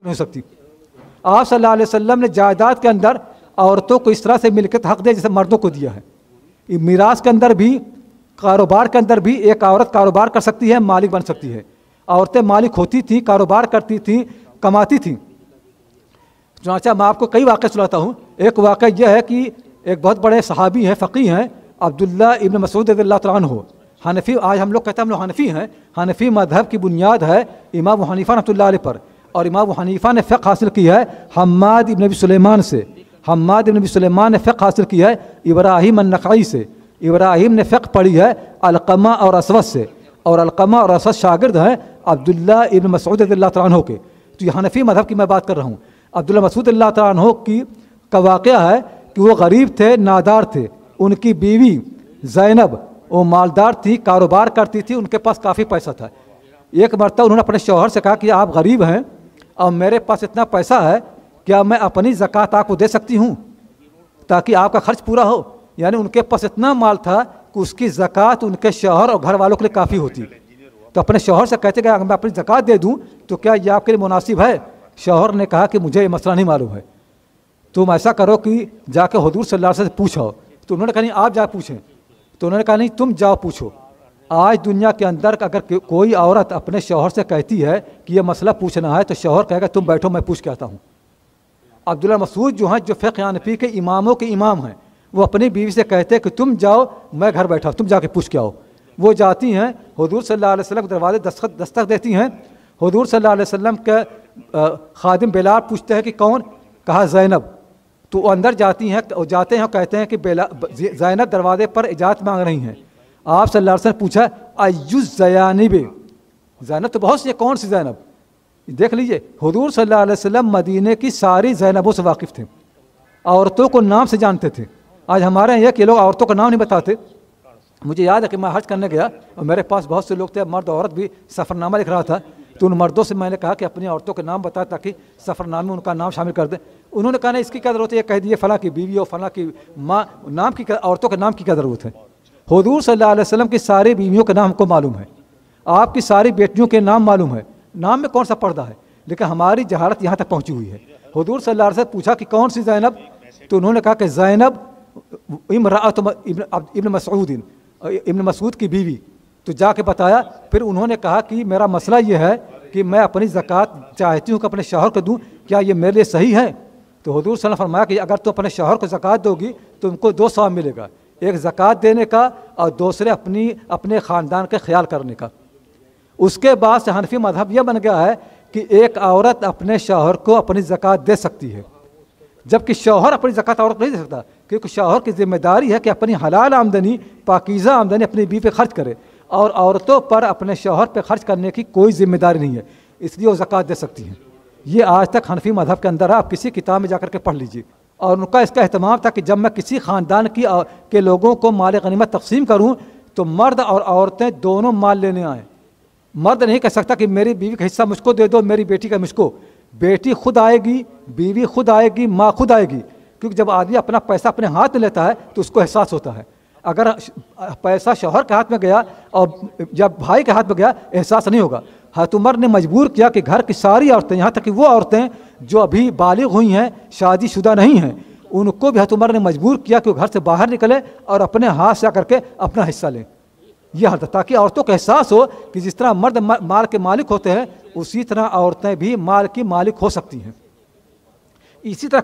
نہیں ہو سکتی۔ آپ صلی اللہ علیہ وسلم نے جائیداد کے اندر عورتوں کو اس طرح سے ملکیت حق دیا جیسے مردوں کو دیا ہے۔ میراث کے اندر بھی، کاروبار کے اندر بھی ایک عورت کاروبار کر سکتی ہے، مالک بن سکتی ہے۔ عورتیں مالک ہوتی تھیں، کاروبار کرتی تھیں، کماتی تھیں۔ چنانچہ میں آپ کو کئی واقعے سناتا ہوں۔ ایک واقعہ یہ ہے کہ ایک بہت بڑے صحابی ہیں، فقیہ ہیں، عبداللہ ابن مسعود رضی اللہ تعالیٰ عنہ، حنفی۔ آج ہم لوگ کہتے ہیں ہم لوگ حنفی ہیں۔ حنفی مذہب کی بنیاد ہے امام ابو حنیفہ رحمۃ اللہ علیہ پر، اور امام ابو حنیفہ نے فقہ حاصل کی ہے حماد ابن ابی سلیمان سے۔ حماد ابن ابی سلیمان نے فقہ حاصل کی ہے ابراہیم النخعی سے۔ ابراہیم نے فقہ پڑھی ہے علقمہ اور اسود سے، اور علقمہ اور اسود شاگرد ہیں عبداللہ ابن مسعود رضی اللہ تعالیٰ عنہ کے۔ تو یہ حنفی مذہب کی میں بات کر رہا ہوں۔ عبداللہ مسعود اللہ تعالیٰ عنہ کا واقعہ ہے کہ وہ غریب تھے، نادار تھے۔ ان کی بیوی زینب وہ مالدار تھی، کاروبار کرتی تھی، ان کے پاس کافی پیسہ تھا۔ ایک مرتبہ انہوں نے اپنے شوہر سے کہا کہ آپ غریب ہیں اور میرے پاس اتنا پیسہ ہے، کیا میں اپنی زکوٰۃ آپ کو دے سکتی ہوں تاکہ آپ کا خرچ پورا ہو؟ یعنی ان کے پاس اتنا مال تھا کہ اس کی زکوٰۃ ان کے شوہر اور گھر والوں کے لیے کافی ہوتی۔ تو اپنے شوہر سے کہتے گئے اگر میں اپنی زکوٰۃ دے دوں تو کیا یہ آپ کے لیے مناسب ہے؟ شوہر نے کہا کہ مجھے یہ مسئلہ نہیں معلوم ہے، تم ایسا کرو کہ جا کے حضور صلی اللہ علیہ وسلم سے پوچھو۔ تو انہوں نے کہا نہیں آپ جا پوچھیں۔ تو انہوں نے کہا نہیں تم جاؤ پوچھو۔ آج دنیا کے اندر اگر کوئی عورت اپنے شوہر سے کہتی ہے کہ یہ مسئلہ پوچھنا ہے تو شوہر کہے گا تم بیٹھو میں پوچھ کے آتا ہوں۔ عبداللہ مسعود جو ہیں، جو فقہ حنفی کے اماموں کے امام ہیں، وہ اپنی بیوی سے کہتے ہیں کہ تم جاؤ میں گھر بیٹھا، تم جا کے پوچھ کے آؤ۔ وہ جاتی ہیں، حضور صلی اللہ علیہ وسلم کے دروازے دستک دیتی ہیں۔ حضور صلی اللہ علیہ وسلم کے خادم بلال پوچھتے ہیں کہ کون؟ کہا زینب۔ تو وہ اندر جاتی ہیں، جاتے ہیں اور کہتے ہیں کہ زینب دروازے پر اجازت مانگ رہی ہیں۔ آپ صلی اللہ علیہ وسلم پوچھا ایُّ الزیانب، زینب تو بہت سی ہے، کون سی زینب؟ دیکھ لیجئے حضور صلی اللہ علیہ وسلم مدینے کی ساری زینبوں سے واقف تھے، عورتوں کو نام سے جانتے تھے۔ آج ہمارے یہاں کہ لوگ عورتوں کا نام نہیں بتاتے۔ مجھے یاد ہے کہ میں حج کرنے گیا اور میرے پاس بہت سے لوگ تھے، مرد عورت بھی، سفر نامہ لکھ رہا تھا، تو ان مردوں سے میں نے کہا کہ اپنی عورتوں کے نام بتائیں تاکہ سفر نامے میں ان کا نام شامل کر دیں۔ انہوں نے کہا نہیں اس کی کیا ضرورت ہے، یہ کہہ دیے فلاں کی بیوی اور فلاں کی ماں، نام کی عورتوں کے نام کی کیا ضرورت ہے؟ حضور صلی اللہ علیہ وسلم کی ساری بیویوں کے نام ہم کو معلوم ہے، آپ کی ساری بیٹیوں کے نام معلوم ہے، نام میں کون سا پردہ ہے، لیکن ہماری جہالت یہاں تک پہنچی ہوئی ہے۔ حضور صلی اللہ علیہ وسلم پوچھا کہ کون سی زینب؟ تو انہوں نے کہا کہ زینب امرأۃ ابن مسعود کی بیوی۔ تو جا کے بتایا، پھر انہوں نے کہا کہ میرا مسئلہ یہ ہے کہ میں اپنی زکوٰۃ چاہتی ہوں کہ اپنے شوہر کو دوں، کیا یہ میرے لیے صحیح ہے؟ تو حضور صلی اللہ علیہ وسلم فرمایا کہ اگر تو اپنے شوہر کو زکوٰۃ دو گی تو تم کو 2 ثواب ملے گا، ایک زکوٰۃ دینے کا اور دوسرے اپنے خاندان کے خیال کرنے کا۔ اس کے بعد سے حنفی مذہب یہ بن گیا ہے کہ ایک عورت اپنے شوہر کو اپنی زکوٰۃ دے سکتی ہے، جبکہ شوہر اپنی زکوٰۃ عورت نہیں دے سکتا، کیونکہ شوہر کی ذمہ داری ہے کہ اپنی حلال آمدنی، پاکیزہ آمدنی اپنی بیوی پہ خرچ کرے، اور عورتوں پر اپنے شوہر پہ خرچ کرنے کی کوئی ذمہ داری نہیں ہے، اس لیے وہ زکوٰۃ دے سکتی ہیں۔ یہ آج تک حنفی مذہب کے اندر ہے، آپ کسی کتاب میں جا کر کے پڑھ لیجیے۔ اور ان کا اس کا اہتمام تھا کہ جب میں کسی خاندان کے لوگوں کو مال غنیمت تقسیم کروں تو مرد اور عورتیں دونوں مال لینے آئیں۔ مرد نہیں کہہ سکتا کہ میری بیوی کا حصہ مجھ کو دے دو، میری بیٹی کا مجھ کو۔ بیٹی خود آئے گی، بیوی خود آئے گی، ماں خود آئے گی، کیونکہ جب آدمی اپنا پیسہ اپنے ہاتھ میں لیتا ہے تو اس کو احساس ہوتا ہے۔ اگر پیسہ شوہر کے ہاتھ میں گیا اور جب بھائی کے ہاتھ میں گیا احساس نہیں ہوگا۔ حضرت عمر نے مجبور کیا کہ گھر کی ساری عورتیں، یہاں تک کہ وہ عورتیں جو ابھی بالغ ہوئی ہیں، شادی شدہ نہیں ہیں، ان کو بھی حضرت عمر نے مجبور کیا کہ وہ گھر سے باہر نکلے اور اپنے ہاتھ سے آ کر کے اپنا حصہ لیں۔ یہ حالت، تاکہ عورتوں کو احساس ہو کہ جس طرح مرد مال کے مالک ہوتے ہیں اسی طرح عورتیں بھی مال کی مالک ہو سکتی ہیں۔ اسی طرح